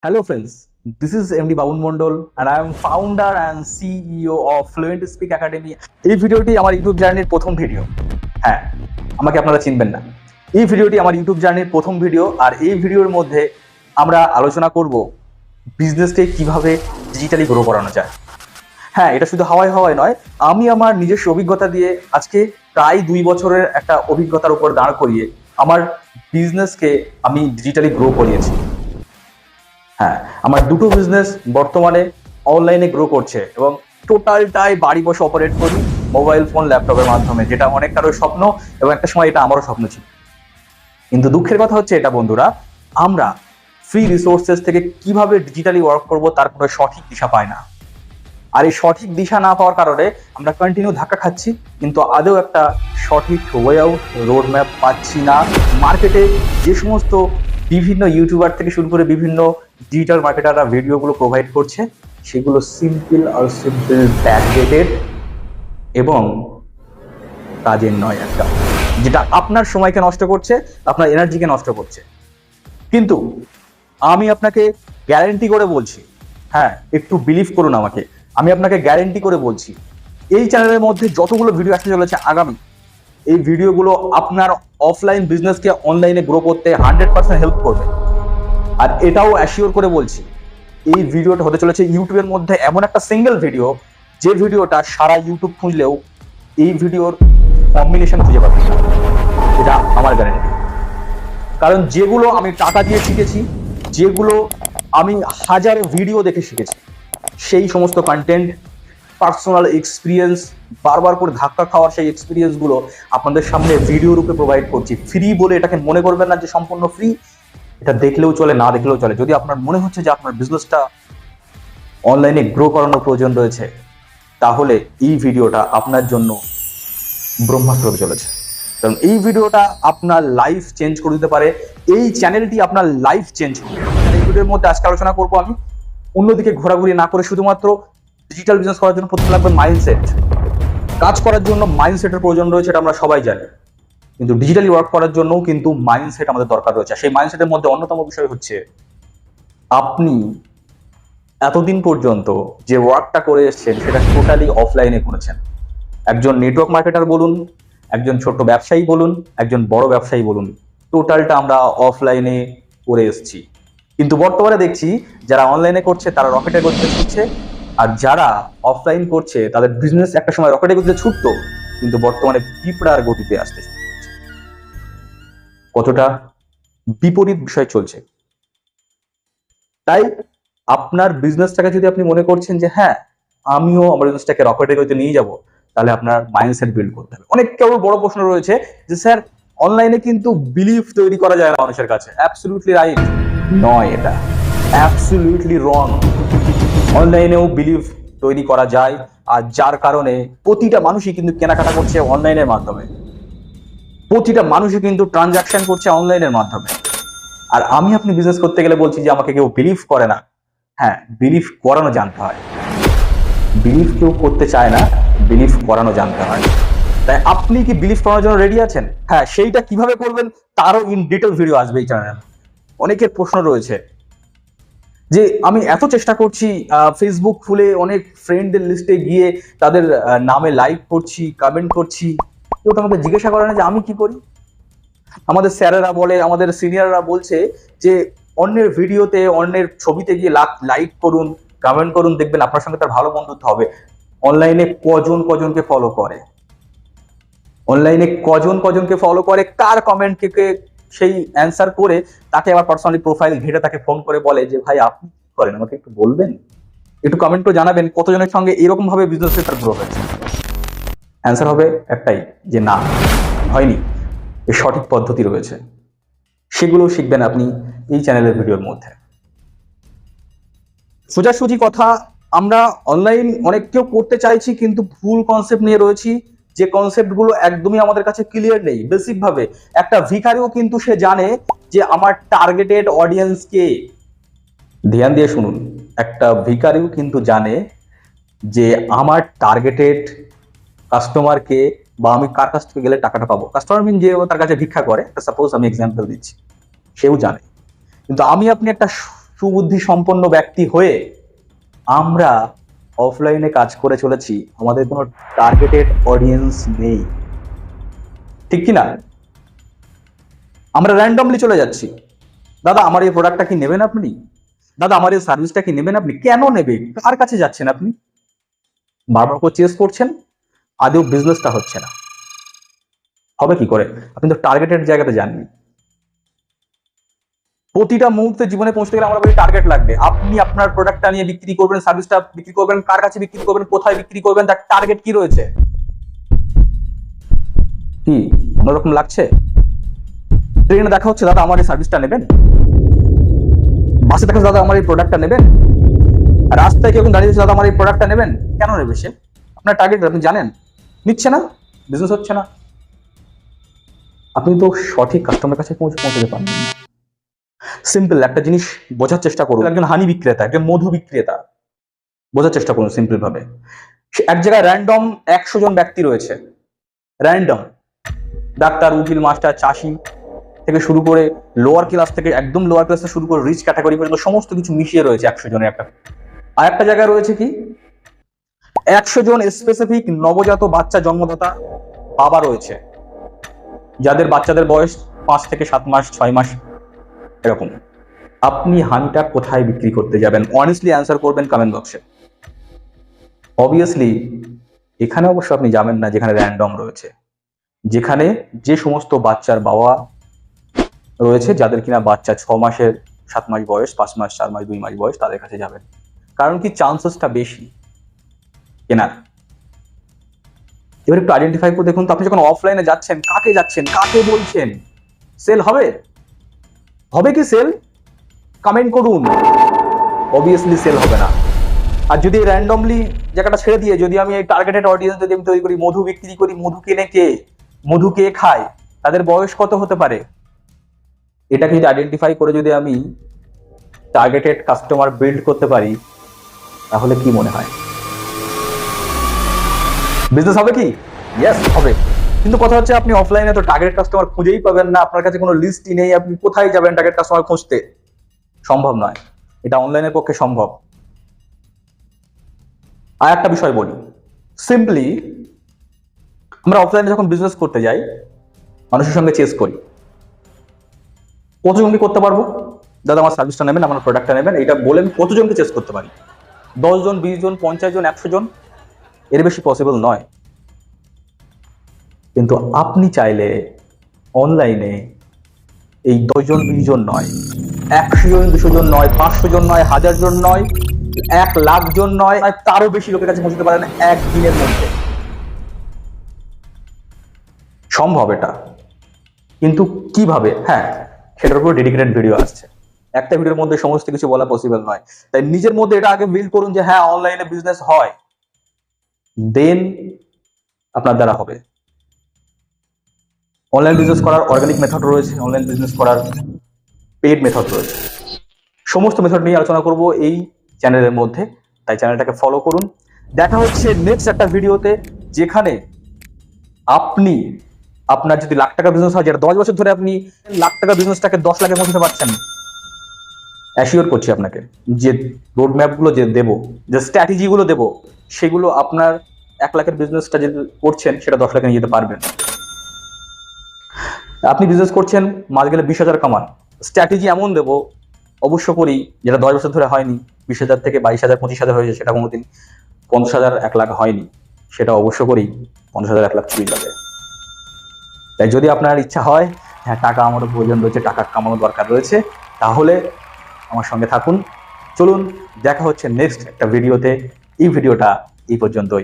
Hello friends, this is MD Babun Mondol and I am founder and CEO of Fluent Speak Academy. এই ভিডিওটি আমার YouTube জার্নির প্রথম video. হ্যাঁ, আমাকে আপনারা চিনবেন না। এই ভিডিওটি আমার ইউটিউব জার্নির প্রথম ভিডিও আর এই ভিডিওর মধ্যে আমরা আলোচনা করব বিজনেসকে কিভাবে ডিজিটালি গ্রো করানো যায়। হ্যাঁ, এটা শুধু হাওয়ায় হাওয়ায় নয়, আমি আমার নিজস্ব অভিজ্ঞতা দিয়ে আজকে প্রায় 2 বছরের একটা অভিজ্ঞতার উপর দাঁড় করিয়ে আমার বিজনেসকে আমি ডিজিটালি গ্রো করিয়েছি। হ্যাঁ, আমার দুটো বিজনেস বর্তমানে অনলাইনে গ্রো করছে এবং টোটালটাই বাড়ি বসে অপারেট করি মোবাইল ফোন ল্যাপটপের মাধ্যমে, যেটা অনেকটারও স্বপ্ন এবং একটা সময় এটা আমারও স্বপ্ন ছিল। কিন্তু দুঃখের কথা হচ্ছে এটা বন্ধুরা, আমরা ফ্রি রিসোর্সেস থেকে কিভাবে ডিজিটালি ওয়ার্ক করব তার কোনো সঠিক দিশা পাই না। আর এই সঠিক দিশা না পাওয়ার কারণে আমরা কন্টিনিউ ধাক্কা খাচ্ছি, কিন্তু আদৌ একটা সঠিক ওয়ে আউট রোড ম্যাপ পাচ্ছি না। মার্কেটে যে সমস্ত বিভিন্ন ইউটিউবার থেকে শুরু করে বিভিন্ন ডিজিটাল মার্কেটাররা ভিডিওগুলো প্রোভাইড করছে, সেগুলো সিম্পল ব্যাকডেটেড এবং কাজের নয় একটা, যেটা আপনার সময়কে নষ্ট করছে, আপনার এনার্জিকে নষ্ট করছে। কিন্তু আমি আপনাকে গ্যারেন্টি করে বলছি, হ্যাঁ একটু বিলিভ করুন আমাকে, আমি আপনাকে গ্যারেন্টি করে বলছি এই চ্যানেলের মধ্যে যতগুলো ভিডিও আসতে চলেছে আগামী, এই ভিডিওগুলো আপনার অফলাইন বিজনেসকে অনলাইনে গ্রো করতে 100% হেল্প করবে। আর এটাও অ্যাসিওর করে বলছি, এই ভিডিওটা হতে চলেছে ইউটিউবের মধ্যে এমন একটা সিঙ্গেল ভিডিও, যে ভিডিওটা সারা ইউটিউব খুঁজলেও এই ভিডিওর কম্বিনেশন খুঁজে পাবে, এটা আমার গ্যারেন্টি। কারণ যেগুলো আমি টাকা দিয়ে শিখেছি, যেগুলো আমি হাজারো ভিডিও দেখে শিখেছি, সেই সমস্ত কন্টেন্ট, পার্সোনাল এক্সপিরিয়েন্স, বারবার করে ধাক্কা খাওয়ার সেই এক্সপিরিয়েন্সগুলো আপনাদের সামনে ভিডিও রূপে প্রোভাইড করছি। ফ্রি বলে এটাকে মনে করবেন না যে সম্পূর্ণ ফ্রি, এটা দেখলেও চলে, না দেখলেও চলে। যদি আপনার মনে হচ্ছে যে আপনার বিজনেসটা অনলাইনে গ্রো করানোর প্রয়োজন রয়েছে, তাহলে এই ভিডিওটা আপনার জন্য ব্রহ্মাস্ত্র হতে চলেছে। কারণ এই ভিডিওটা আপনার লাইফ চেঞ্জ করে দিতে পারে, এই চ্যানেলটি আপনার লাইফ চেঞ্জ করবে। এই ভিডিওর মধ্যে আজকে আলোচনা করবো আমি অন্যদিকে ঘোরাঘুরি না করে শুধুমাত্র ডিজিটাল বিজনেস করার জন্য প্রথমে লাগবে মাইন্ডসেট। কাজ করার জন্য মাইন্ডসেটের প্রয়োজন রয়েছে, এটা আমরা সবাই জানি, কিন্তু ডিজিটালি ওয়ার্ক করার জন্যও কিন্তু মাইন্ডসেট আমাদের দরকার রয়েছে। সেই মাইন্ডসেটের মধ্যে অন্যতম বিষয় হচ্ছে আপনি এতদিন পর্যন্ত যে ওয়ার্কটা করে এসেছেন সেটা টোটালি অফলাইনে করেছেন। একজন নেটওয়ার্ক মার্কেটার বলুন, একজন ছোট্ট ব্যবসায়ী বলুন, একজন বড় ব্যবসায়ী বলুন, টোটালটা আমরা অফলাইনে করে এসেছি। কিন্তু বর্তমানে দেখছি যারা অনলাইনে করছে তারা রকেটের গতিতে ছুটছে, আর যারা অফলাইন করছে তাদের বিজনেস একটা সময় রকেটের গতিতে ছুটতো, কিন্তু বর্তমানে পিঁপড়ার গতিতে আসতে শুরু করছে। কতটা বিপরীত বিষয় চলছে। তাই আপনার বিজনেসটাকে যদি আপনি মনে করছেন যে হ্যাঁ আমিও আমার বিজনেসটাকে রকেটের গতিতে নিয়ে যাব, তাহলে আপনার মাইন্ডসেট বিল্ড করতে হবে। অনেক কেউ বড় প্রশ্ন রয়েছে যে স্যার অনলাইনে কিন্তু বিলিফ তৈরি করা যায় না মানুষের কাছে। অ্যাবসলিউটলি রাইট নয়, এটা অ্যাবসলিউটলি রং। অনলাইনেও বিলিভ তৈরি করা যায়, আর যার কারণে প্রতিটা মানুষই কিন্তু কেনাকাটা করছে অনলাইনের মাধ্যমে, প্রতিটা মানুষই কিন্তু ট্রানজাকশন করছে অনলাইনের মাধ্যমে। আর আমি আপনি বিজনেস করতে গেলে বলছি যে আমাকে কেউ বিলিভ করে না। হ্যাঁ, বিলিভ করানো জানতে হয়। বিলিভ কেউ করতে চায় না, বিলিভ করানো জানতে হয়। তাই আপনি কি বিলিভ করানোর জন্য রেডি আছেন? হ্যাঁ, সেইটা কিভাবে করবেন তারও ইন ডিটেল ভিডিও আসবে এই চ্যানেলে। অনেকের প্রশ্ন রয়েছে যে আমি এত চেষ্টা করছি, ফেসবুক খুলে অনেক ফ্রেন্ডদের লিস্টে গিয়ে তাদের নামে লাইক করছি, কমেন্ট করছি, কেউ তো আমাকে জিজ্ঞাসা করে না যে আমি কি করি। আমাদের স্যারেরা বলে, আমাদের সিনিয়ররা বলছে যে অন্যের ভিডিওতে, অন্যের ছবিতে গিয়ে লাইক করুন, কমেন্ট করুন, দেখবেন আপনার সঙ্গে তার ভালো বন্ধুত্ব হবে। অনলাইনে কজনকে ফলো করে, অনলাইনে কজনকে ফলো করে, কার কমেন্টকে সেই অ্যান্সার করে তাকে আবার পার্সোনালি প্রোফাইল ঘেটে তাকে ফোন করে বলে যে ভাই আপনি কি করেন, আমাকে একটু বলবেন, একটু কমেন্ট করে জানাবেন কতজনের সঙ্গে এরকম ভাবে বিজনেস তার গ্রো হয়েছে। অ্যান্সার হবে একটাই, যে না, হয়নি। এর সঠিক পদ্ধতি রয়েছে, সেগুলো শিখবেন আপনি এই চ্যানেলের ভিডিওর মধ্যে। সোজাসুজি কথা, আমরা অনলাইন অনেক কেউ করতে চাইছি কিন্তু ভুল কনসেপ্ট নিয়ে রয়েছি, যে কনসেপ্ট গুলো একদমই আমাদের কাছে ক্লিয়ার নেই। বেসিক ভাবে একটা ভিখারিও কিন্তু সে জানে যে আমার টার্গেটেড অডিয়েন্স কে। ধ্যান দিয়ে শুনুন, একটা ভিখারিও কিন্তু জানে যে আমার টার্গেটেড কাস্টমার কে, বা আমি কার কাছ থেকে গেলে টাকাটা পাবো। কাস্টমার মিন যে তার কাছে ভিক্ষা করে, সাপোজ আমি এক্সাম্পল দিচ্ছি, সেও জানে। কিন্তু আমি আপনি একটা সুবুদ্ধি সম্পন্ন ব্যক্তি হয়ে আমরা অফলাইনে কাজ করে চলেছি, আমাদের কোনো টার্গেটেড অডিয়েন্স নেই, ঠিক কি না? আমরা র্যান্ডমলি চলে যাচ্ছি, দাদা আমার এই প্রোডাক্টটা কি নেবেন আপনি, দাদা আমার এই সার্ভিসটা কি নেবেন আপনি, কেন নেবে, কার কাছে যাচ্ছেন আপনি? বারবার করে চেস করছেন, আদৌ বিজনেসটা হচ্ছে না। হবে কি করে? আপনি তো টার্গেটেড জায়গাতে যাননি। প্রতিটা মুহূর্তে জীবনে পৌঁছতে গেলে আমার টার্গেট লাগবে। আপনি আপনার প্রোডাক্টটা নিয়ে বিক্রি করবেন, সার্ভিসটা বিক্রি করবেন, কার কাছে বিক্রি করবেন, কোথায় বিক্রি করবেন, তার টার্গেট কি রয়েছে? কি অন্যরকম লাগছে? ট্রেনে দেখা হচ্ছে, দাদা আমার এই সার্ভিসটা নেবেন, বাসে দেখা হচ্ছে, দাদা আমার এই প্রোডাক্টটা নেবেন, রাস্তায় কেউ দাঁড়িয়ে দাদা আমার এই প্রোডাক্টটা নেবেন। কেন নেবে সে? আপনার টার্গেট আপনি জানেন, নিচ্ছে না, বিজনেস হচ্ছে না। আপনি তো সঠিক কাস্টমারের কাছে পৌঁছতে পারবেন না। সিম্পল একটা জিনিস বোঝার চেষ্টা করুন। একজন হানি বিক্রেতা, একজন মধু বিক্রেতা, বোঝার চেষ্টা করুন সিম্পল ভাবে। এক জায়গায় র্যান্ডম 100 জন ব্যক্তি রয়েছে, র্যান্ডম ডাক্তার, উকিল, মাস্টার, চাষি থেকে শুরু করে লোয়ার ক্লাস থেকে একদম লোয়ার ক্লাস থেকে শুরু করে রিচ ক্যাটাগরি পর্যন্ত সমস্ত কিছু মিশিয়ে রয়েছে 100 জনের একটা। আর একটা জায়গায় রয়েছে কি 100 জন স্পেসিফিক নবজাত বাচ্চা জন্মদাতা বাবা রয়েছে, যাদের বাচ্চাদের বয়স 5 থেকে 7 মাস, 6 মাস এরকম। আপনি হানিটা কোথায় বিক্রি করতে যাবেন? অনেস্টলি অ্যান্সার করবেন কমেন্ট বক্সে। অবভিয়াসলি এখানে অবশ্য আপনি যাবেন না যেখানে র্যান্ডম রয়েছে, যেখানে যে সমস্ত বাচ্চার বাবা রয়েছে, যাদের কিনা বাচ্চা 6 মাসের, 7 মাস বয়স, 5 মাস, 4 মাস, 2 মাস বয়স, তাদের কাছে যাবেন। কারণ কি চান্সেসটা বেশি কেনার। এবার একটু আইডেন্টিফাই করে দেখুন তো, আপনি যখন অফলাইনে যাচ্ছেন, কাকে যাচ্ছেন, কাকে বলছেন? সেল হবে? হবে কি সেল? কমেন্ট করুন। অবভিয়াসলি সেল হবে না। আর যদি র্যান্ডমলি জায়গাটা ছেড়ে দিয়ে যদি আমি এই টার্গেটেড অডিয়েন্স যদি আমি তৈরি করি, মধু বিক্রি করি, মধু কেনে কে, মধু কে খায়, তাদের বয়স কত হতে পারে, এটাকে যদি আইডেন্টিফাই করে যদি আমি টার্গেটেড কাস্টমার বিল্ড করতে পারি, তাহলে কি মনে হয় বিজনেস হবে কি? ইয়েস হবে। কিন্তু কথা হচ্ছে আপনি অফলাইনে তো টার্গেট কাস্টমার খুঁজেই পাবেন না, আপনার কাছে কোনো লিস্টই নেই, আপনি কোথায় যাবেন টার্গেট কাস্টমার খুঁজতে? সম্ভব নয়, এটা অনলাইনের পক্ষে সম্ভব। আর একটা বিষয় বলি, সিম্পলি আমরা অফলাইনে যখন বিজনেস করতে যাই, মানুষের সঙ্গে চেস করি। কতজনকে করতে পারবো? দাদা আমার সার্ভিসটা নেবেন, আমার প্রোডাক্টটা নেবেন, এটা বলেন কতজনকে চেস করতে পারি? 10 জন, 20 জন, 50 জন, 100 জন, এর বেশি পসিবল নয়। কিন্তু আপনি চাইলে অনলাইনে এই 10 জন, 20 জন নয়, 100 জন, 200 জন নয়, 500 জন নয়, 1000 জন নয়, 1 লাখ জন নয়, তারও বেশি লোকের কাছে পৌঁছতে পারেন একদিনের মধ্যে। সম্ভব এটা, কিন্তু কিভাবে? হ্যাঁ, সেটার উপর ডেডিকেটেড ভিডিও আসছে। একটা ভিডিওর মধ্যে সমস্ত কিছু বলা পসিবল নয়, তাই নিজের মধ্যে এটা আগে বিল্ড করুন যে হ্যাঁ অনলাইনে বিজনেস হয়, দেন আপনার দ্বারা হবে। অনলাইন বিজনেস করার অর্গানিক মেথড রয়েছে, অনলাইন বিজনেস করার পেড মেথড রয়েছে। সমস্ত মেথড নিয়ে আলোচনা করব এই চ্যানেলের মধ্যে, তাই চ্যানেলটাকে ফলো করুন। দেখা হচ্ছে নেক্সট একটা ভিডিওতে, যেখানে আপনি আপনার যদি লাখ টাকা বিজনেস হয়, যেটা 10 বছর ধরে আপনি লাখ টাকা বিজনেসটাকে 10 লাখে পৌঁছাতে পারছেন, অ্যাসিওর করছি আপনাকে যে রোড ম্যাপগুলো যে দেবো, যে স্ট্র্যাটেজিগুলো দেবো, সেগুলো আপনার 1 লাখের বিজনেসটা যে করছেন সেটা 10 লাখে নিয়ে যেতে পারবেন। আপনি বিজনেস করছেন, মাস গেলে 20,000 কামান, স্ট্র্যাটেজি এমন দেবো অবশ্য করি, যেটা 10 বছর ধরে হয়নি, 20,000 থেকে 22,000, 25,000 হয়েছে, সেটা কোনোদিন 50,000, 1 লাখ হয়নি, সেটা অবশ্য করি 50,000, 1 লাখ ছুঁয়ে যাবে। তাই যদি আপনার ইচ্ছা হয়, হ্যাঁ টাকা আমারও প্রয়োজন রয়েছে, টাকা কামানোর দরকার রয়েছে, তাহলে আমার সঙ্গে থাকুন। চলুন দেখা হচ্ছে নেক্সট একটা ভিডিওতে। এই ভিডিওটা এই পর্যন্তই।